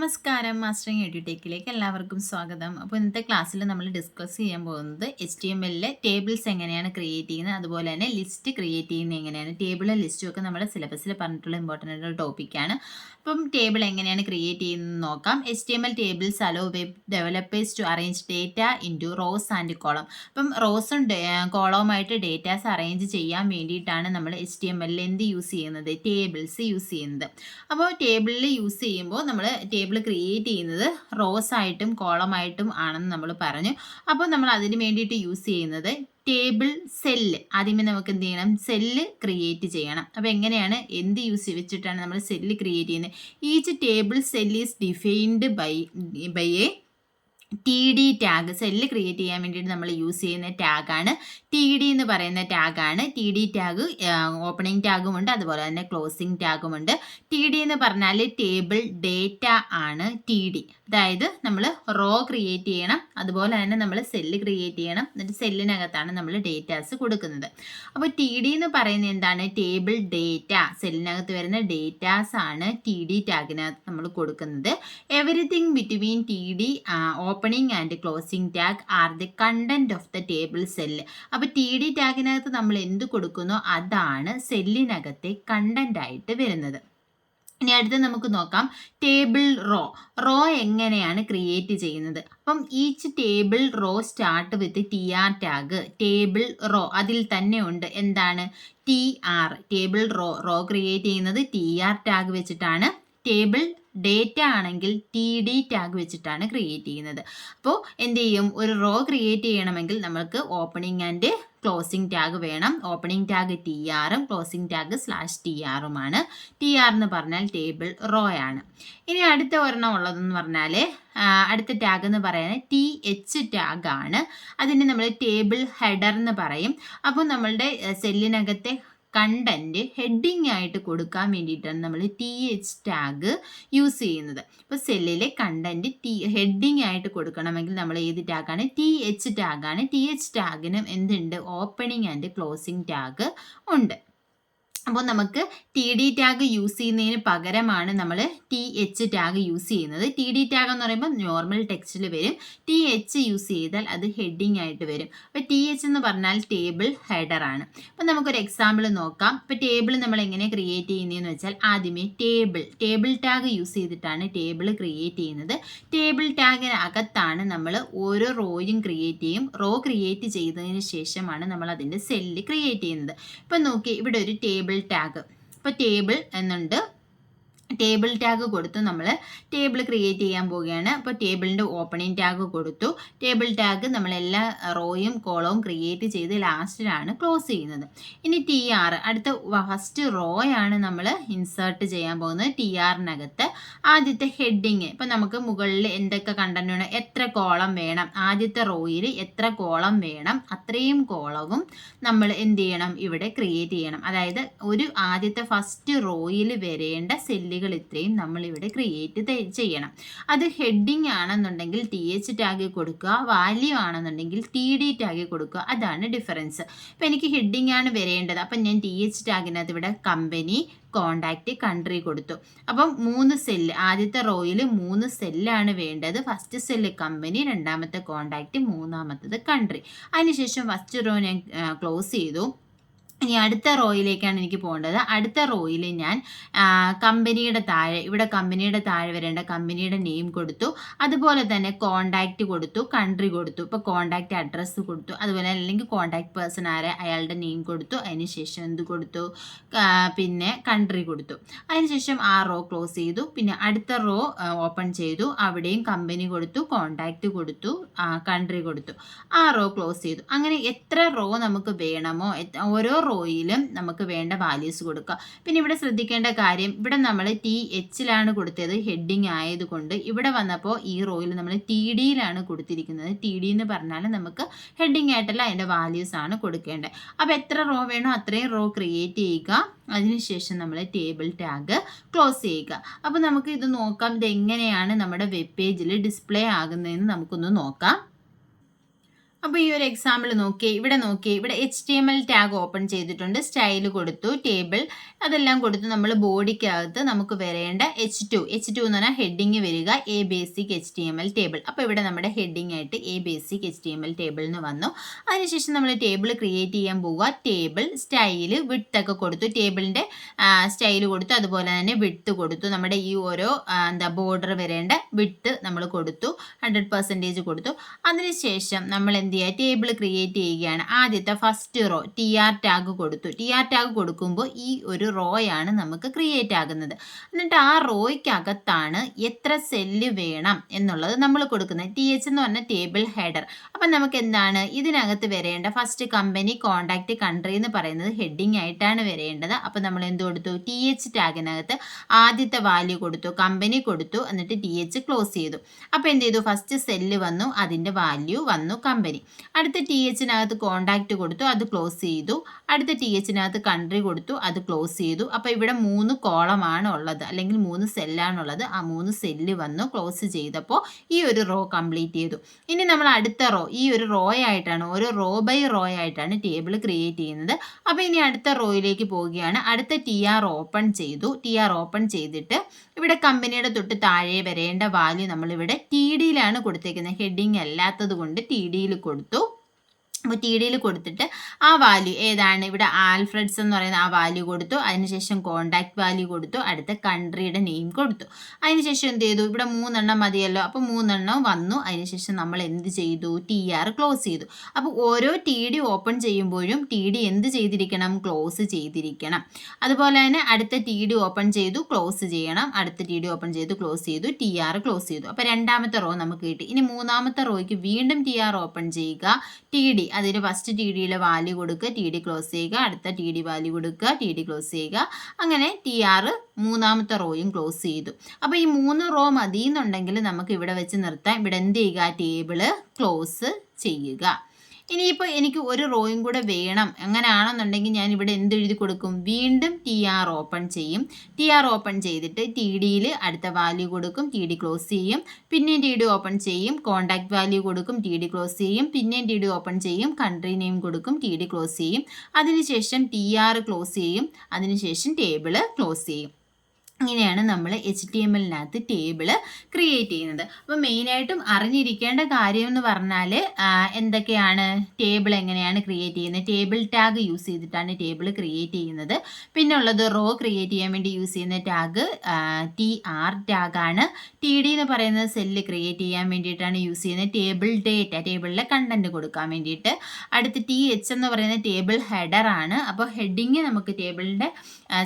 നമസ്കാരം, മാസ്റ്ററിങ് എഡ്യൂടെക്കിലേക്ക് എല്ലാവർക്കും സ്വാഗതം. അപ്പോൾ ഇന്നത്തെ ക്ലാസ്സിൽ നമ്മൾ ഡിസ്കസ് ചെയ്യാൻ പോകുന്നത് HTML ടേബിൾസ് എങ്ങനെയാണ് ക്രിയേറ്റ് ചെയ്യുന്നത്, അതുപോലെ തന്നെ ലിസ്റ്റ് ക്രിയേറ്റ് ചെയ്യുന്നത് എങ്ങനെയാണ്. ടേബിളും ലിസ്റ്റും ഒക്കെ നമ്മുടെ സിലബസിൽ പറഞ്ഞിട്ടുള്ള ഇമ്പോർട്ടൻ്റ് ആയിട്ടുള്ള ടോപ്പിക്കാണ്. അപ്പം ടേബിൾ എങ്ങനെയാണ് ക്രിയേറ്റ് ചെയ്യുന്നത് നോക്കാം. HTML tables allow web developers to arrange data into rows and column. അപ്പം റോസും കോളവുമായിട്ട് ഡേറ്റാസ് അറേഞ്ച് ചെയ്യാൻ വേണ്ടിയിട്ടാണ് നമ്മൾ HTML എന്ത് യൂസ് ചെയ്യുന്നത്, ടേബിൾസ് യൂസ് ചെയ്യുന്നത്. അപ്പോൾ ടേബിളിൽ യൂസ് ചെയ്യുമ്പോൾ നമ്മൾ ടേബിൾ ക്രിയേറ്റ് ചെയ്യുന്നത് റോസ് ആയിട്ടും കോളമായിട്ടും ആണെന്ന് നമ്മൾ പറഞ്ഞു. അപ്പോൾ നമ്മൾ അതിന് വേണ്ടിയിട്ട് യൂസ് ചെയ്യുന്നത് ടേബിൾ സെല്ല്. ആദ്യമേ നമുക്ക് എന്ത് ചെയ്യണം, സെല്ല് ക്രിയേറ്റ് ചെയ്യണം. അപ്പോൾ എങ്ങനെയാണ്, എന്ത് യൂസ് വെച്ചിട്ടാണ് നമ്മൾ സെല്ല് ക്രിയേറ്റ് ചെയ്യുന്നത്? Each table cell is defined by a TD tag. Cell create ചെയ്യാൻ വേണ്ടിയിട്ട് നമ്മൾ യൂസ് ചെയ്യുന്ന ടാഗാണ് TD എന്ന് പറയുന്ന ടാഗാണ്. TD ടാഗ് ഓപ്പണിംഗ് ടാഗുമുണ്ട്, അതുപോലെ തന്നെ ക്ലോസിംഗ് ടാഗുമുണ്ട്. TD എന്ന് പറഞ്ഞാൽ ടേബിൾ ഡേറ്റ ആണ് TD. അതായത് നമ്മൾ റോ ക്രിയേറ്റ് ചെയ്യണം, അതുപോലെ തന്നെ നമ്മൾ സെല്ല് ക്രിയേറ്റ് ചെയ്യണം, എന്നിട്ട് സെല്ലിനകത്താണ് നമ്മൾ ഡേറ്റാസ് കൊടുക്കുന്നത്. അപ്പോൾ TD എന്ന് പറയുന്നത് എന്താണ്, ടേബിൾ ഡേറ്റ. സെല്ലിനകത്ത് വരുന്ന ഡേറ്റാസ് ആണ് TD ടാഗിനകത്ത് നമ്മൾ കൊടുക്കുന്നത്. Everything between TD opening and closing tag are the content of the table cell. അപ്പോൾ TD ടാഗിനകത്ത് നമ്മൾ എന്ത് കൊടുക്കുന്നോ അതാണ് സെല്ലിനകത്തെ കണ്ടന്റ് ആയിട്ട് വരുന്നത്. ഇനി അടുത്ത് നമുക്ക് നോക്കാം ടേബിൾ റോ എങ്ങനെയാണ് ക്രിയേറ്റ് ചെയ്യുന്നത്. അപ്പം each table row start with TR tag. Table row അതിൽ തന്നെ ഉണ്ട് എന്താണ്, TR. ടേബിൾ റോ ക്രിയേറ്റ് ചെയ്യുന്നത് TR ടാഗ് വെച്ചിട്ടാണ്. ടേബിൾ ഡേറ്റ ആണെങ്കിൽ TD ടാഗ് വെച്ചിട്ടാണ് ക്രിയേറ്റ് ചെയ്യുന്നത്. അപ്പോൾ എന്ത് ചെയ്യും, ഒരു റോ ക്രിയേറ്റ് ചെയ്യണമെങ്കിൽ നമുക്ക് ഓപ്പണിംഗ് ആൻഡ് ക്ലോസിംഗ് ടാഗ് വേണം. ഓപ്പണിംഗ് ടാഗ് TRും ക്ലോസിംഗ് ടാഗ് /TRുമാണ്. TR എന്ന് പറഞ്ഞാൽ ടേബിൾ റോ ആണ്. ഇനി അടുത്ത ഒരെണ്ണം ഉള്ളതെന്ന് പറഞ്ഞാൽ അടുത്ത ടാഗ് എന്ന് പറയുന്നത് TH ടാഗാണ്. അതിന് നമ്മൾ ടേബിൾ ഹെഡർ എന്ന് പറയും. അപ്പോൾ നമ്മളുടെ സെല്ലിനകത്തെ കണ്ടന്റ് ഹെഡിങ് ആയിട്ട് കൊടുക്കാൻ വേണ്ടിയിട്ടാണ് നമ്മൾ TH ടാഗ് യൂസ് ചെയ്യുന്നത്. ഇപ്പോൾ സെല്ലിലെ കണ്ടന്റ് ഹെഡിങ് ആയിട്ട് കൊടുക്കണമെങ്കിൽ നമ്മൾ ഏത് ടാഗാണ്, TH ടാഗാണ്. TH ടാഗിനും എന്തുണ്ട്, ഓപ്പണിംഗ് ആൻഡ് ക്ലോസിംഗ് ടാഗ് ഉണ്ട്. അപ്പോൾ നമുക്ക് TD ടാഗ് യൂസ് ചെയ്യുന്നതിന് പകരമാണ് നമ്മൾ TH ടാഗ് യൂസ് ചെയ്യുന്നത്. TD ടാഗ് എന്ന് പറയുമ്പോൾ നോർമൽ ടെക്സ്റ്റിൽ വരും. TH യൂസ് ചെയ്താൽ അത് ഹെഡിങ് ആയിട്ട് വരും. അപ്പോൾ TH എന്ന് പറഞ്ഞാൽ ടേബിൾ ഹെഡർ ആണ്. അപ്പോൾ നമുക്കൊരു എക്സാമ്പിൾ നോക്കാം. ഇപ്പോൾ ടേബിൾ നമ്മൾ എങ്ങനെ ക്രിയേറ്റ് ചെയ്യുന്നതെന്ന് വെച്ചാൽ ആദ്യമേ ടേബിൾ ടാഗ് യൂസ് ചെയ്തിട്ടാണ് ടേബിൾ ക്രിയേറ്റ് ചെയ്യുന്നത്. ടേബിൾ ടാഗിനകത്താണ് നമ്മൾ ഓരോ റോയും ക്രിയേറ്റ് ചെയ്യും. റോ ക്രിയേറ്റ് ചെയ്തതിന് ശേഷമാണ് നമ്മൾ അതിൻ്റെ സെല്ല് ക്രിയേറ്റ് ചെയ്യുന്നത്. ഇപ്പം നോക്കി, ഇവിടെ ഒരു ടേബിൾ ടാഗ്. ഇപ്പോൾ ടേബിൾ എന്നുണ്ട്, ടേബിൾ ടാഗ് കൊടുത്തു നമ്മൾ ടേബിൾ ക്രിയേറ്റ് ചെയ്യാൻ പോവുകയാണ്. അപ്പോൾ ടേബിളിൻ്റെ ഓപ്പണിംഗ് ടാഗ് കൊടുത്തു. ടേബിൾ ടാഗ് നമ്മളെല്ലാ റോയും കോളവും ക്രിയേറ്റ് ചെയ്ത് ലാസ്റ്റിലാണ് ക്ലോസ് ചെയ്യുന്നത്. ഇനി TR, അടുത്ത ഫസ്റ്റ് റോയാണ് നമ്മൾ ഇൻസേർട്ട് ചെയ്യാൻ പോകുന്നത്. TRനകത്ത് ആദ്യത്തെ ഹെഡിങ്. ഇപ്പം നമുക്ക് മുകളിൽ എന്തൊക്കെ കണ്ടന്റ് വേണം, എത്ര കോളം വേണം, ആദ്യത്തെ റോയിൽ എത്ര കോളം വേണം, അത്രയും കോളവും നമ്മൾ എന്ത് ചെയ്യണം, ഇവിടെ ക്രിയേറ്റ് ചെയ്യണം. അതായത് ഒരു ആദ്യത്തെ ഫസ്റ്റ് റോയിൽ വരേണ്ട സെല്ല് ഇത്രയും നമ്മൾ ഇവിടെ ക്രിയേറ്റ് ചെയ്യണം. അത് ഹെഡിങ് ആണെന്നുണ്ടെങ്കിൽ TH ടാഗ് കൊടുക്കുക, വാല്യൂ ആണെന്നുണ്ടെങ്കിൽ TD ടാഗ് കൊടുക്കുക. അതാണ് ഡിഫറൻസ്. ഇപ്പം എനിക്ക് ഹെഡിങ് ആണ് വരേണ്ടത്, അപ്പം ഞാൻ TH ടാഗിനകത്ത് ഇവിടെ കമ്പനി, കോണ്ടാക്റ്റ്, കൺട്രി കൊടുത്തു. അപ്പം 3 സെല്ല്, ആദ്യത്തെ റോയിൽ 3 സെല്ലാണ് വേണ്ടത്. ഫസ്റ്റ് സെല്ല് കമ്പനി, രണ്ടാമത്തെ കോണ്ടാക്റ്റ്, മൂന്നാമത്തത് കൺട്രി. അതിനുശേഷം ഫസ്റ്റ് റോ ഞാൻ ക്ലോസ് ചെയ്തു. ഇനി അടുത്ത റോയിലേക്കാണ് എനിക്ക് പോകേണ്ടത്. അടുത്ത റോയിൽ ഞാൻ കമ്പനിയുടെ താഴെ, ഇവിടെ കമ്പനിയുടെ താഴെ വരേണ്ട കമ്പനിയുടെ നെയിം കൊടുത്തു. അതുപോലെ തന്നെ കോണ്ടാക്റ്റ് കൊടുത്തു, കൺട്രി കൊടുത്തു. ഇപ്പോൾ കോണ്ടാക്റ്റ് അഡ്രസ്സ് കൊടുത്തു, അതുപോലെ അല്ലെങ്കിൽ കോണ്ടാക്ട് പേഴ്സൺ ആരെ അയാളുടെ നെയിം കൊടുത്തു. അതിനുശേഷം എന്ത് കൊടുത്തു, പിന്നെ കൺട്രി കൊടുത്തു. അതിനുശേഷം ആ റോ ക്ലോസ് ചെയ്തു. പിന്നെ അടുത്ത റോ ഓപ്പൺ ചെയ്തു, അവിടെയും കമ്പനി കൊടുത്തു, കോണ്ടാക്റ്റ് കൊടുത്തു, കൺട്രി കൊടുത്തു. ആ റോ ക്ലോസ് ചെയ്തു. അങ്ങനെ എത്ര റോ നമുക്ക് വേണമോ ഓരോ റോയിലും നമുക്ക് വേണ്ട വാല്യൂസ് കൊടുക്കുക. പിന്നെ ഇവിടെ ശ്രദ്ധിക്കേണ്ട കാര്യം, ഇവിടെ നമ്മൾ THലാണ് കൊടുത്തത് ഹെഡിങ് ആയതുകൊണ്ട് ഇവിടെ വന്നപ്പോൾ ഈ റോയിൽ നമ്മൾ TDയിലാണ് കൊടുത്തിരിക്കുന്നത്. TD എന്ന് പറഞ്ഞാൽ നമുക്ക് ഹെഡിങ് ആയിട്ടല്ല, അതിൻ്റെ വാല്യൂസ് ആണ് കൊടുക്കേണ്ടത്. അപ്പോൾ എത്ര റോ വേണോ അത്രയും റോ ക്രിയേറ്റ് ചെയ്യുക. അതിനുശേഷം നമ്മൾ ടേബിൾ ടാഗ് ക്ലോസ് ചെയ്യുക. അപ്പോൾ നമുക്ക് ഇത് നോക്കാം, ഇത് എങ്ങനെയാണ് നമ്മുടെ വെബ് പേജിൽ ഡിസ്പ്ലേ ആകുന്നതെന്ന് നമുക്കൊന്ന് നോക്കാം. അപ്പോൾ ഈ ഒരു എക്സാമ്പിൾ നോക്കിയേ, ഇവിടെ HTML ടാഗ് ഓപ്പൺ ചെയ്തിട്ടുണ്ട്, സ്റ്റൈൽ കൊടുത്തു, ടേബിൾ അതെല്ലാം കൊടുത്തു. നമ്മൾ ബോഡിക്കകത്ത് നമുക്ക് വരേണ്ട H2 എന്ന് പറഞ്ഞാൽ ഹെഡിങ് വരിക എ ബേസിക് HTML ടേബിൾ. അപ്പോൾ ഇവിടെ നമ്മുടെ ഹെഡിങ് ആയിട്ട് എ ബേസിക് HTML ടേബിൾ എന്ന് വന്നു. അതിനുശേഷം നമ്മൾ ടേബിൾ ക്രിയേറ്റ് ചെയ്യാൻ പോവുക. ടേബിൾ സ്റ്റൈല് വിഡ്ത്ത് ഒക്കെ കൊടുത്തു, ടേബിളിൻ്റെ സ്റ്റൈൽ കൊടുത്തു, അതുപോലെ തന്നെ വിഡ്ത്ത് കൊടുത്തു. നമ്മുടെ ഈ ഓരോ ബോർഡർ വരേണ്ട വിഡ്ത്ത് നമ്മൾ കൊടുത്തു, 100% കൊടുത്തു. അതിനുശേഷം നമ്മൾ എന്ത് ചെയ്യുക, ടേബിൾ ക്രിയേറ്റ് ചെയ്യുകയാണ്. ആദ്യത്തെ ഫസ്റ്റ് റോ TR ടാഗ് കൊടുത്തു. TR ടാഗ് കൊടുക്കുമ്പോൾ ഈ ഒരു റോയാണ് നമുക്ക് ക്രിയേറ്റ് ആകുന്നത്. എന്നിട്ട് ആ റോയ്ക്കകത്താണ് എത്ര സെല്ല് വേണം എന്നുള്ളത് നമ്മൾ കൊടുക്കുന്നത്. TH എന്ന് പറഞ്ഞാൽ ടേബിൾ ഹെഡർ. അപ്പം നമുക്ക് എന്താണ് ഇതിനകത്ത് വരേണ്ട ഫസ്റ്റ് കമ്പനി, കോണ്ടാക്ട്, കൺട്രി എന്ന് പറയുന്നത് ഹെഡിങ് ആയിട്ടാണ് വരേണ്ടത്. അപ്പം നമ്മൾ എന്ത് കൊടുത്തു, TH ടാഗിനകത്ത് ആദ്യത്തെ വാല്യൂ കൊടുത്തു, കമ്പനി കൊടുത്തു, എന്നിട്ട് TH ക്ലോസ് ചെയ്തു. അപ്പോൾ എന്ത് ചെയ്തു, ഫസ്റ്റ് സെല്ല് വന്നു, അതിൻ്റെ വാല്യൂ വന്നു കമ്പനി. അടുത്ത THനകത്ത് കോണ്ടാക്ട് കൊടുത്തു, അത് ക്ലോസ് ചെയ്തു. അടുത്ത THനകത്ത് കൺട്രി കൊടുത്തു, അത് ക്ലോസ് ചെയ്തു. അപ്പോൾ ഇവിടെ 3 കോളമാണ് ഉള്ളത്, അല്ലെങ്കിൽ 3 സെല്ലാണുള്ളത്. ആ 3 സെല്ല് വന്നു, ക്ലോസ് ചെയ്തപ്പോൾ ഈ ഒരു റോ കംപ്ലീറ്റ് ചെയ്തു. ഇനി നമ്മൾ അടുത്ത റോ, ഈ ഒരു റോ ആയിട്ടാണ്, ഓരോ റോ ബൈ റോ ആയിട്ടാണ് ടേബിൾ ക്രിയേറ്റ് ചെയ്യുന്നത്. അപ്പോൾ ഇനി അടുത്ത റോയിലേക്ക് പോവുകയാണ്. അടുത്ത TR ഓപ്പൺ ചെയ്തു. TR ഓപ്പൺ ചെയ്തിട്ട് ഇവിടെ കമ്പനിയുടെ തൊട്ട് താഴെ വരേണ്ട വാല്യൂ നമ്മളിവിടെ TDയിലാണ് കൊടുത്തേക്കുന്നത്. ഹെഡിങ് അല്ലാത്തത് കൊണ്ട് TDയിൽ കൊടുത്തു. അപ്പോൾ TDയിൽ കൊടുത്തിട്ട് ആ വാല്യൂ ഏതാണ്, ഇവിടെ ആൽഫ്രഡ്സ് എന്ന് പറയുന്ന ആ വാല്യൂ കൊടുത്തു. അതിനുശേഷം കോണ്ടാക്ട് വാല്യൂ കൊടുത്തു. അടുത്ത കൺട്രിയുടെ നെയിം കൊടുത്തു. അതിനുശേഷം എന്ത് ചെയ്തു, ഇവിടെ 3 എണ്ണം മതിയല്ലോ, അപ്പോൾ 3 എണ്ണം വന്നു. അതിനുശേഷം നമ്മൾ എന്ത് ചെയ്തു, TR ക്ലോസ് ചെയ്തു. അപ്പോൾ ഓരോ TD ഓപ്പൺ ചെയ്യുമ്പോഴും TD എന്ത് ചെയ്തിരിക്കണം, ക്ലോസ് ചെയ്തിരിക്കണം. അതുപോലെ തന്നെ അടുത്ത TD ഓപ്പൺ ചെയ്തു, ക്ലോസ് ചെയ്യണം. അടുത്ത TD ഓപ്പൺ ചെയ്തു, ക്ലോസ് ചെയ്തു, TR ക്ലോസ് ചെയ്തു. അപ്പോൾ രണ്ടാമത്തെ റോ നമുക്ക് കിട്ടി. ഇനി മൂന്നാമത്തെ റോയ്ക്ക് വീണ്ടും TR ഓപ്പൺ ചെയ്യുക, TD അതിന് ഫസ്റ്റ് TDയിലെ വാല്യൂ കൊടുക്കുക, TD ക്ലോസ് ചെയ്യുക. അടുത്ത TD വാല്യൂ കൊടുക്കുക, TD ക്ലോസ് ചെയ്യുക. അങ്ങനെ TR മൂന്നാമത്തെ റോയും ക്ലോസ് ചെയ്തു. അപ്പോൾ ഈ 3 റോ മതി എന്നുണ്ടെങ്കിൽ നമുക്ക് ഇവിടെ വെച്ച് നിർത്താം. ഇവിടെ എന്ത് ചെയ്യുക, ടേബിള് ക്ലോസ് ചെയ്യുക. ഇനിയിപ്പോൾ എനിക്ക് ഒരു റോയും കൂടെ വേണം, അങ്ങനെയാണെന്നുണ്ടെങ്കിൽ ഞാൻ ഇവിടെ എന്ത് എഴുതി കൊടുക്കും, വീണ്ടും TR ഓപ്പൺ ചെയ്യും. TR ഓപ്പൺ ചെയ്തിട്ട് TDയിൽ അടുത്ത വാല്യൂ കൊടുക്കും, TD ക്ലോസ് ചെയ്യും. പിന്നെയും TD ഓപ്പൺ ചെയ്യും, കോണ്ടാക്ട് വാല്യൂ കൊടുക്കും, TD ക്ലോസ് ചെയ്യും. പിന്നെയും TD ഓപ്പൺ ചെയ്യും, കൺട്രി നെയിം കൊടുക്കും, TD ക്ലോസ് ചെയ്യും. അതിനുശേഷം TR ക്ലോസ് ചെയ്യും. അതിനുശേഷം ടേബിള് ക്ലോസ് ചെയ്യും. ഇങ്ങനെയാണ് നമ്മൾ HTMLനകത്ത് ടേബിൾ ക്രിയേറ്റ് ചെയ്യുന്നത്. അപ്പോൾ മെയിനായിട്ടും അറിഞ്ഞിരിക്കേണ്ട കാര്യം എന്ന് പറഞ്ഞാൽ എന്തൊക്കെയാണ്, ടേബിൾ എങ്ങനെയാണ് ക്രിയേറ്റ് ചെയ്യുന്നത്, ടേബിൾ ടാഗ് യൂസ് ചെയ്തിട്ടാണ് ടേബിൾ ക്രിയേറ്റ് ചെയ്യുന്നത്. പിന്നെ ഉള്ളത് റോ ക്രിയേറ്റ് ചെയ്യാൻ വേണ്ടി യൂസ് ചെയ്യുന്ന ടാഗ് TR ടാഗാണ്. TD എന്ന് പറയുന്നത് സെല്ല് ക്രിയേറ്റ് ചെയ്യാൻ വേണ്ടിയിട്ടാണ് യൂസ് ചെയ്യുന്നത്. ടേബിൾ ഡേറ്റ, ടേബിളിലെ കണ്ടന്റ് കൊടുക്കാൻ വേണ്ടിയിട്ട്. അടുത്ത് TH എന്ന് പറയുന്ന ടേബിൾ ഹെഡർ ആണ്. അപ്പോൾ ഹെഡിങ് നമുക്ക് ടേബിളിൻ്റെ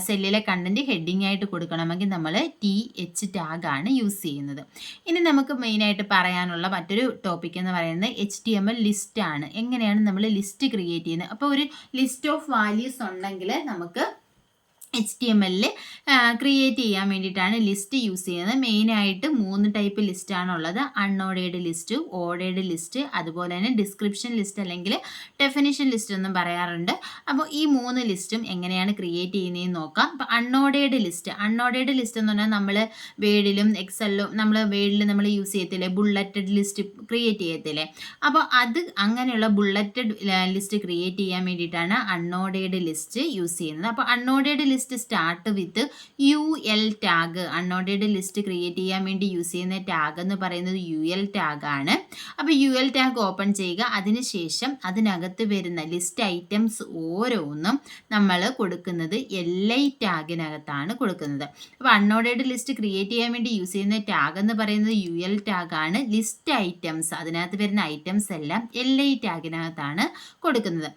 സെല്ലിലെ കണ്ടന്റ് ഹെഡിങ് ആയിട്ട് കൊടുക്കണമെങ്കിൽ നമ്മൾ TH ടാഗാണ് യൂസ് ചെയ്യുന്നത്. ഇനി നമുക്ക് മെയിനായിട്ട് പറയാനുള്ള മറ്റൊരു ടോപ്പിക് എന്ന് പറയുന്നത് HTML ലിസ്റ്റ് ആണ്. എങ്ങനെയാണ് നമ്മൾ ലിസ്റ്റ് ക്രിയേറ്റ് ചെയ്യുന്നത്. അപ്പോൾ ഒരു ലിസ്റ്റ് ഓഫ് വാല്യൂസ് ഉണ്ടെങ്കിൽ നമുക്ക് HTML ക്രിയേറ്റ് ചെയ്യാൻ വേണ്ടിയിട്ടാണ് ലിസ്റ്റ് യൂസ് ചെയ്യുന്നത്. മെയിനായിട്ട് 3 ടൈപ്പ് ലിസ്റ്റാണുള്ളത്. അൺഓർഡേർഡ് ലിസ്റ്റ്, ഓർഡേർഡ് ലിസ്റ്റ്, അതുപോലെ തന്നെ ഡിസ്ക്രിപ്ഷൻ ലിസ്റ്റ് അല്ലെങ്കിൽ ഡെഫിനിഷൻ ലിസ്റ്റ് എന്നും പറയാറുണ്ട്. അപ്പോൾ ഈ 3 ലിസ്റ്റും എങ്ങനെയാണ് ക്രിയേറ്റ് ചെയ്യുന്നതെന്ന് നോക്കാം. അപ്പോൾ അൺഓർഡേർഡ് ലിസ്റ്റ് എന്ന് പറഞ്ഞാൽ നമ്മൾ വേഡിലും എക്സലിലും നമ്മൾ യൂസ് ചെയ്യത്തില്ലേ, ബുള്ളറ്റഡ് ലിസ്റ്റ് ക്രിയേറ്റ് ചെയ്യത്തില്ലേ. അപ്പോൾ അത് അങ്ങനെയുള്ള ബുള്ളറ്റഡ് ലിസ്റ്റ് ക്രിയേറ്റ് ചെയ്യാൻ വേണ്ടിയിട്ടാണ് അൺഓർഡേർഡ് ലിസ്റ്റ് യൂസ് ചെയ്യുന്നത്. അപ്പോൾ unordered list start with UL tag. Unordered list create ചെയ്യാൻ വേണ്ടി യൂസ് ചെയ്യുന്ന ടാഗ് എന്ന് പറയുന്നത് UL ടാഗാണ്. അപ്പോൾ UL ടാഗ് ഓപ്പൺ ചെയ്യുക. അതിനുശേഷം അതിനകത്ത് വരുന്ന ലിസ്റ്റ് ഐറ്റംസ് ഓരോന്നും നമ്മൾ കൊടുക്കുന്നത് LI ടാഗിനകത്താണ് കൊടുക്കുന്നത്. അപ്പോൾ അൺഓർഡേർഡ് ലിസ്റ്റ് ക്രിയേറ്റ് ചെയ്യാൻ വേണ്ടി യൂസ് ചെയ്യുന്ന ടാഗ് എന്ന് പറയുന്നത് UL ടാഗാണ്. ലിസ്റ്റ് ഐറ്റംസ്, അതിനകത്ത് വരുന്ന ഐറ്റംസ് എല്ലാം LI ടാഗിനകത്താണ് കൊടുക്കുന്നത്.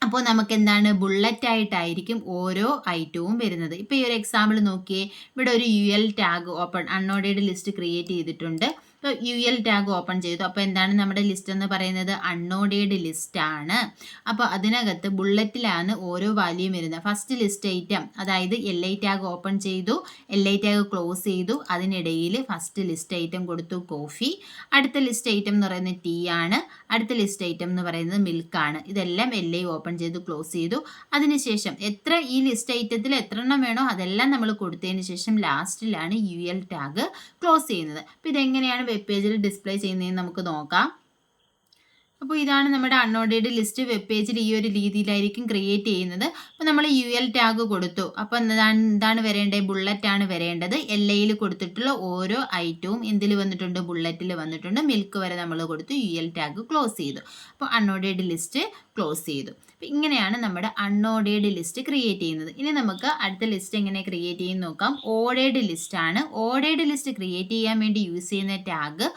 അപ്പോൾ നമുക്ക് എന്താണ്, ബുള്ളറ്റ് ആയിട്ടായിരിക്കും ഓരോ ഐറ്റവും വരുന്നത്. ഇപ്പോൾ ഈ ഒരു എക്സാമ്പിൾ നോക്കിയേ, ഇവിടെ ഒരു UL tag open, unordered list create ചെയ്തിട്ടുണ്ട്. ഇപ്പോൾ UL ടാഗ് ഓപ്പൺ ചെയ്തു. അപ്പോൾ എന്താണ് നമ്മുടെ ലിസ്റ്റ് എന്ന് പറയുന്നത്, അൺഓർഡേർഡ് ലിസ്റ്റാണ്. അപ്പോൾ അതിനകത്ത് ബുള്ളറ്റിലാണ് ഓരോ വാല്യൂം വരുന്നത്. ഫസ്റ്റ് ലിസ്റ്റ് ഐറ്റം, അതായത് LI ടാഗ് ഓപ്പൺ ചെയ്തു, LI ടാഗ് ക്ലോസ് ചെയ്തു, അതിനിടയിൽ ഫസ്റ്റ് ലിസ്റ്റ് ഐറ്റം കൊടുത്തു കോഫി. അടുത്ത ലിസ്റ്റ് ഐറ്റം എന്ന് പറയുന്നത് ടീ ആണ്. അടുത്ത ലിസ്റ്റ് ഐറ്റം എന്ന് പറയുന്നത് മിൽക്കാണ്. ഇതെല്ലാം LI ഓപ്പൺ ചെയ്തു, ക്ലോസ് ചെയ്തു. അതിനുശേഷം ഈ ലിസ്റ്റ് ഐറ്റത്തിൽ എത്ര എണ്ണം വേണോ അതെല്ലാം നമ്മൾ കൊടുത്തതിന് ശേഷം ലാസ്റ്റിലാണ് UL ടാഗ് ക്ലോസ് ചെയ്യുന്നത്. അപ്പോൾ ഇതെങ്ങനെയാണ് വെബ് പേജിൽ ഡിസ്പ്ലേ ചെയ്യുന്നതെന്ന് നമുക്ക് നോക്കാം. അപ്പോൾ ഇതാണ് നമ്മുടെ അൺഓർഡേർഡ് ലിസ്റ്റ് വെബ് പേജിൽ ഈ ഒരു രീതിയിലായിരിക്കും ക്രിയേറ്റ് ചെയ്യുന്നത്. അപ്പോൾ നമ്മൾ UL ടാഗ് കൊടുത്തു. അപ്പോൾ എന്താണ് വരേണ്ടത്? ബുള്ളറ്റ് ആണ് വരേണ്ടത്. LAയിൽ കൊടുത്തിട്ടുള്ള ഓരോ ഐറ്റവും എന്തിൽ വന്നിട്ടുണ്ട്? ബുള്ളറ്റിൽ വന്നിട്ടുണ്ട്. മിൽക്ക് വരെ നമ്മൾ കൊടുത്തു. UL ടാഗ് ക്ലോസ് ചെയ്തു. അപ്പോൾ അൺഓർഡേർഡ് ലിസ്റ്റ് ക്ലോസ് ചെയ്തു. അപ്പോൾ ഇങ്ങനെയാണ് നമ്മുടെ അൺഓർഡേർഡ് ലിസ്റ്റ് ക്രിയേറ്റ് ചെയ്യുന്നത്. ഇനി നമുക്ക് അടുത്ത ലിസ്റ്റ് എങ്ങനെ ക്രിയേറ്റ് ചെയ്യുന്ന നോക്കാം. ഓർഡേർഡ് ലിസ്റ്റ് ആണ്. ഓർഡേർഡ് ലിസ്റ്റ് ക്രിയേറ്റ് ചെയ്യാൻ വേണ്ടി യൂസ് ചെയ്യുന്ന ടാഗ്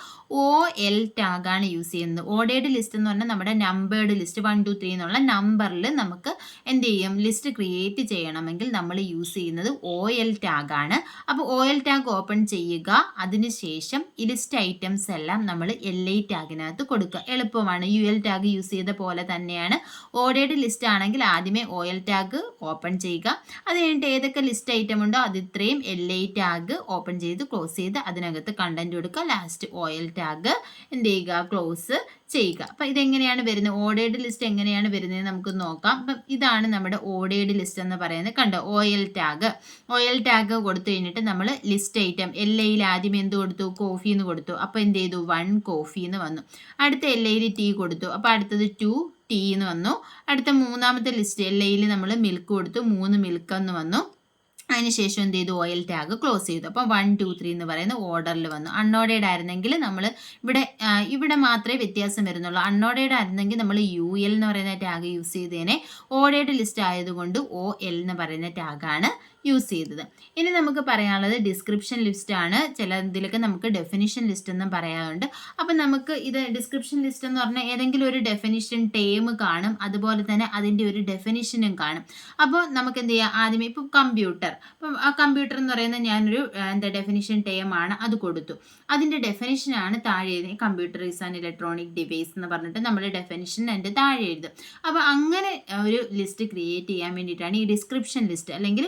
OL ടാഗാണ് യൂസ് ചെയ്യുന്നത്. ഓർഡേർഡ് ലിസ്റ്റ് എന്ന് പറഞ്ഞാൽ നമ്മുടെ നമ്പേർഡ് ലിസ്റ്റ് 1 2 3 എന്നുള്ള നമ്പറിൽ നമുക്ക് എന്ത് ചെയ്യും? ലിസ്റ്റ് ക്രിയേറ്റ് ചെയ്യണമെങ്കിൽ നമ്മൾ യൂസ് ചെയ്യുന്നത് OL ടാഗാണ്. അപ്പോൾ OL ടാഗ് ഓപ്പൺ ചെയ്യുക. അതിനുശേഷം ഈ ലിസ്റ്റ് ഐറ്റംസ് എല്ലാം നമ്മൾ LA ടാഗിനകത്ത് കൊടുക്കുക. എളുപ്പമാണ്. UL ടാഗ് യൂസ് ചെയ്ത പോലെ തന്നെയാണ്. ഓർഡേർഡ് ലിസ്റ്റ് ആണെങ്കിൽ ആദ്യമേ OL ടാഗ് ഓപ്പൺ ചെയ്യുക. അത് കഴിഞ്ഞിട്ട് ഏതൊക്കെ ലിസ്റ്റ് ഐറ്റം ഉണ്ടോ അത് ഇത്രയും LA ടാഗ് ഓപ്പൺ ചെയ്ത് ക്ലോസ് ചെയ്ത് അതിനകത്ത് കണ്ടന്റ് കൊടുക്കുക. ലാസ്റ്റ് OL ടാഗ് എന്ത് ചെയ്യുക? ക്ലോസ് ചെയ്യുക. അപ്പം ഇതെങ്ങനെയാണ് വരുന്നത്? ഓർഡേർഡ് ലിസ്റ്റ് എങ്ങനെയാണ് വരുന്നത് നമുക്ക് നോക്കാം. അപ്പം ഇതാണ് നമ്മുടെ ഓർഡേർഡ് ലിസ്റ്റ് എന്ന് പറയുന്നത്. കണ്ടോ? OL ടാഗ് കൊടുത്തു കഴിഞ്ഞിട്ട് നമ്മൾ ലിസ്റ്റ് ഐറ്റം LAയിൽ ആദ്യം എന്ത് കൊടുത്തു? കോഫി എന്ന് കൊടുത്തു. അപ്പോൾ എന്ത് ചെയ്തു? 1 കോഫി എന്ന് വന്നു. അടുത്ത LAയിൽ ടീ കൊടുത്തു. അപ്പോൾ അടുത്തത് 2 ടീ എന്ന് വന്നു. അടുത്ത മൂന്നാമത്തെ ലിസ്റ്റ് LAയിൽ നമ്മൾ മിൽക്ക് കൊടുത്തു. 3 മിൽക്ക് എന്ന് വന്നു. അതിനുശേഷം എന്ത് ചെയ്തു? OL ടാഗ് ക്ലോസ് ചെയ്തു. അപ്പോൾ 1 2 3 എന്ന് പറയുന്ന ഓർഡറിൽ വന്നു. അൺഓർഡേർഡ് ആയിരുന്നെങ്കിൽ നമ്മൾ ഇവിടെ മാത്രമേ വ്യത്യാസം വരുന്നുള്ളൂ. അൺഓർഡേർഡ് ആയിരുന്നെങ്കിൽ നമ്മൾ UL എന്ന് പറയുന്ന ടാഗ് യൂസ് ചെയ്തേനെ. ഓർഡേർഡ് ലിസ്റ്റ് ആയതുകൊണ്ട് OL എന്ന് പറയുന്ന ടാഗാണ് യൂസ് ചെയ്തത്. ഇനി നമുക്ക് പറയാനുള്ളത് ഡിസ്ക്രിപ്ഷൻ ലിസ്റ്റ് ആണ്. ഇതിലൊക്കെ നമുക്ക് ഡെഫിനിഷൻ ലിസ്റ്റ് എന്നും പറയാറുണ്ട്. അപ്പം നമുക്ക് ഇത് ഡിസ്ക്രിപ്ഷൻ ലിസ്റ്റ് എന്ന് പറഞ്ഞാൽ ഏതെങ്കിലും ഒരു ഡെഫിനിഷൻ ടേം കാണും, അതുപോലെ തന്നെ അതിൻ്റെ ഒരു ഡെഫിനിഷനും കാണും. അപ്പോൾ നമുക്ക് എന്ത് ചെയ്യാം? ആദ്യമേ ഇപ്പോൾ കമ്പ്യൂട്ടർ, അപ്പം ആ കമ്പ്യൂട്ടർ എന്ന് പറയുന്നത് ഞാനൊരു ഡെഫിനിഷൻ ടേം ആണ്, അത് കൊടുത്തു. അതിൻ്റെ ഡെഫിനിഷനാണ് താഴെ എഴുതി. Computer is an electronic device എന്ന് പറഞ്ഞിട്ട് നമ്മൾ ഡെഫിനിഷൻ എൻ്റെ താഴെ എഴുതും. അപ്പോൾ അങ്ങനെ ഒരു ലിസ്റ്റ് ക്രിയേറ്റ് ചെയ്യാൻ വേണ്ടിയിട്ടാണ് ഈ ഡിസ്ക്രിപ്ഷൻ ലിസ്റ്റ്, അല്ലെങ്കിൽ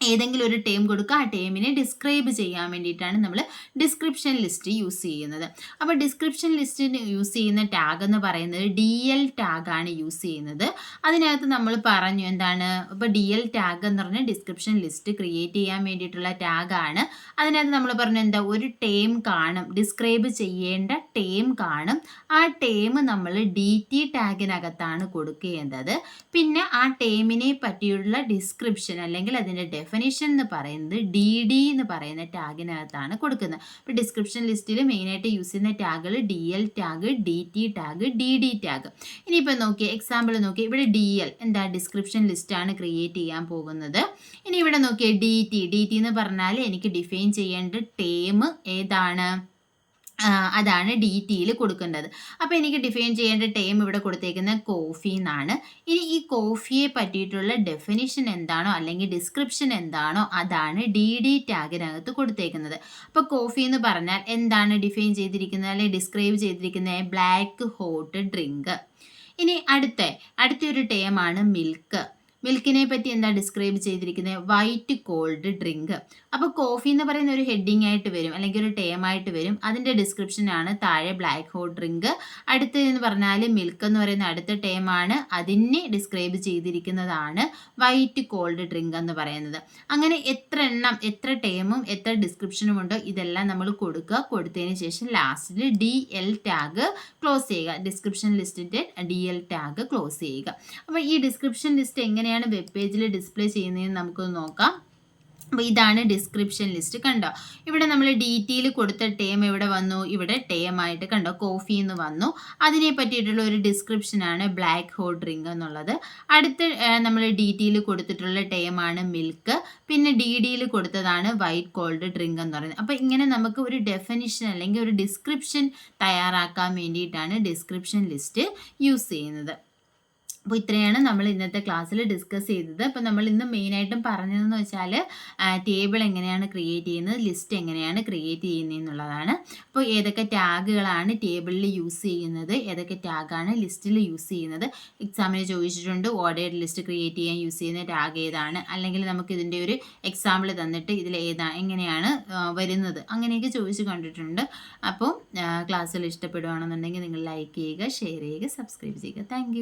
ഏതെങ്കിലും ഒരു ടേം കൊടുക്കുക. ആ ടേമിനെ ഡിസ്ക്രൈബ് ചെയ്യാൻ വേണ്ടിയിട്ടാണ് നമ്മൾ ഡിസ്ക്രിപ്ഷൻ ലിസ്റ്റ് യൂസ് ചെയ്യുന്നത്. അപ്പോൾ ഡിസ്ക്രിപ്ഷൻ ലിസ്റ്റിന് യൂസ് ചെയ്യുന്ന ടാഗ് എന്ന് പറയുന്നത് DL ടാഗാണ് യൂസ് ചെയ്യുന്നത്. അതിനകത്ത് നമ്മൾ പറഞ്ഞു എന്താണ്? ഇപ്പോൾ DL ടാഗ് എന്ന് പറഞ്ഞാൽ ഡിസ്ക്രിപ്ഷൻ ലിസ്റ്റ് ക്രിയേറ്റ് ചെയ്യാൻ വേണ്ടിയിട്ടുള്ള ടാഗാണ്. അതിനകത്ത് നമ്മൾ പറഞ്ഞു എന്താ? ഒരു ടേം കാണും, ഡിസ്ക്രൈബ് ചെയ്യേണ്ട ടേം കാണും. ആ ടേം നമ്മൾ DT ടാഗിനകത്താണ് കൊടുക്കേണ്ടത്. പിന്നെ ആ ടേമിനെ പറ്റിയുള്ള ഡിസ്ക്രിപ്ഷൻ അല്ലെങ്കിൽ അതിൻ്റെ ഡെഫിനിഷൻ എന്ന് പറയുന്നത് DD എന്ന് പറയുന്ന ടാഗിനകത്താണ് കൊടുക്കുന്നത്. ഇപ്പോൾ ഡിസ്ക്രിപ്ഷൻ ലിസ്റ്റിൽ മെയിനായിട്ട് യൂസ് ചെയ്യുന്ന ടാഗുകൾ DL tag, DT tag, DD tag. ഇനിയിപ്പോൾ നോക്കിയേ, എക്സാമ്പിൾ നോക്കിയേ. ഇവിടെ DL എന്താ? ഡിസ്ക്രിപ്ഷൻ ലിസ്റ്റാണ് ക്രിയേറ്റ് ചെയ്യാൻ പോകുന്നത്. ഇനി ഇവിടെ നോക്കിയേ DT എന്ന് പറഞ്ഞാൽ എനിക്ക് ഡിഫൈൻ ചെയ്യേണ്ട ടേം ഏതാണ്? അതാണ് DTയിൽ കൊടുക്കേണ്ടത്. അപ്പോൾ എനിക്ക് ഡിഫൈൻ ചെയ്യേണ്ട ടേം ഇവിടെ കൊടുത്തേക്കുന്നത് കോഫി എന്നാണ്. ഇനി ഈ കോഫിയെ പറ്റിയിട്ടുള്ള ഡെഫിനിഷൻ എന്താണോ അല്ലെങ്കിൽ ഡിസ്ക്രിപ്ഷൻ എന്താണോ അതാണ് DD ടാഗിനകത്ത് കൊടുത്തേക്കുന്നത്. അപ്പോൾ കോഫി എന്ന് പറഞ്ഞാൽ എന്താണ് ഡിഫൈൻ ചെയ്തിരിക്കുന്നത് അല്ലെങ്കിൽ ഡിസ്ക്രൈബ് ചെയ്തിരിക്കുന്നത്? Black hot drink. ഇനി അടുത്തൊരു ടേമാണ് മിൽക്ക്. മിൽക്കിനെ പറ്റി എന്താ ഡിസ്ക്രൈബ് ചെയ്തിരിക്കുന്നത്? White called drink. അപ്പോൾ കോഫി എന്ന് പറയുന്ന ഒരു ഹെഡിങ് ആയിട്ട് വരും അല്ലെങ്കിൽ ഒരു ടേം ആയിട്ട് വരും. അതിൻ്റെ ഡിസ്ക്രിപ്ഷനാണ് താഴെ ബ്ലാക്ക് ഹോട്ട് ഡ്രിങ്ക്. അടുത്തതെന്ന് പറഞ്ഞാൽ മിൽക്ക് എന്ന് പറയുന്ന അടുത്ത ടേമാണ്. അതിനെ ഡിസ്ക്രൈബ് ചെയ്തിരിക്കുന്നതാണ് വൈറ്റ് കോൾഡ് ഡ്രിങ്ക് എന്ന് പറയുന്നത്. അങ്ങനെ എത്ര ടേമും എത്ര ഡിസ്ക്രിപ്ഷനും ഉണ്ടോ ഇതെല്ലാം നമ്മൾ കൊടുക്കുക. കൊടുത്തതിന് ശേഷം ലാസ്റ്റിൽ DL ടാഗ് ക്ലോസ് ചെയ്യുക. ഡിസ്ക്രിപ്ഷൻ ലിസ്റ്റിൻ്റെ DL ടാഗ് ക്ലോസ് ചെയ്യുക. അപ്പോൾ ഈ ഡിസ്ക്രിപ്ഷൻ ലിസ്റ്റ് എങ്ങനെയാണ് വെബ് പേജിൽ ഡിസ്പ്ലേ ചെയ്യുന്നതെന്ന് നമുക്കൊന്ന് നോക്കാം. അപ്പോൾ ഇതാണ് ഡിസ്ക്രിപ്ഷൻ ലിസ്റ്റ്. കണ്ടോ? ഇവിടെ നമ്മൾ DTയിൽ കൊടുത്ത ടേം എവിടെ വന്നു? ഇവിടെ ടേമായിട്ട് കണ്ടോ? കോഫി എന്ന് വന്നു. അതിനെ പറ്റിയിട്ടുള്ള ഒരു ഡിസ്ക്രിപ്ഷനാണ് ബ്ലാക്ക് ഹോട്ട് ഡ്രിങ്ക് എന്നുള്ളത്. അടുത്ത് നമ്മൾ DTയിൽ കൊടുത്തിട്ടുള്ള ടേമാണ് മിൽക്ക്. പിന്നെ DDയിൽ കൊടുത്തതാണ് വൈറ്റ് കോൾഡ് ഡ്രിങ്ക് എന്ന് പറയുന്നത്. അപ്പോൾ ഇങ്ങനെ നമുക്ക് ഒരു ഡെഫിനിഷൻ അല്ലെങ്കിൽ ഒരു ഡിസ്ക്രിപ്ഷൻ തയ്യാറാക്കാൻ വേണ്ടിയിട്ടാണ് ഡിസ്ക്രിപ്ഷൻ ലിസ്റ്റ് യൂസ് ചെയ്യുന്നത്. അപ്പോൾ ഇത്രയാണ് നമ്മൾ ഇന്നത്തെ ക്ലാസ്സിൽ ഡിസ്കസ് ചെയ്തത്. അപ്പോൾ നമ്മൾ ഇന്ന് മെയിനായിട്ടും പറഞ്ഞതെന്ന് വെച്ചാൽ ടേബിൾ എങ്ങനെയാണ് ക്രിയേറ്റ് ചെയ്യുന്നത്, ലിസ്റ്റ് എങ്ങനെയാണ് ക്രിയേറ്റ് ചെയ്യുന്നതെന്നുള്ളതാണ്. അപ്പോൾ ഏതൊക്കെ ടാഗുകളാണ് ടേബിളിൽ യൂസ് ചെയ്യുന്നത്, ഏതൊക്കെ ടാഗാണ് ലിസ്റ്റിൽ യൂസ് ചെയ്യുന്നത്. എക്സാമിന് ചോദിച്ചിട്ടുണ്ട് ഓർഡേർഡ് ലിസ്റ്റ് ക്രിയേറ്റ് ചെയ്യാൻ യൂസ് ചെയ്യുന്ന ടാഗ് ഏതാണ്, അല്ലെങ്കിൽ നമുക്ക് ഇതിൻ്റെ ഒരു എക്സാമ്പിൾ തന്നിട്ട് ഇതിൽ എങ്ങനെയാണ് വരുന്നത്, അങ്ങനെയൊക്കെ ചോദിച്ച് കണ്ടിട്ടുണ്ട്. അപ്പോൾ ക്ലാസ്സിൽ ഇഷ്ടപ്പെടുകയാണെന്നുണ്ടെങ്കിൽ നിങ്ങൾ ലൈക്ക് ചെയ്യുക, ഷെയർ ചെയ്യുക, സബ്സ്ക്രൈബ് ചെയ്യുക. താങ്ക്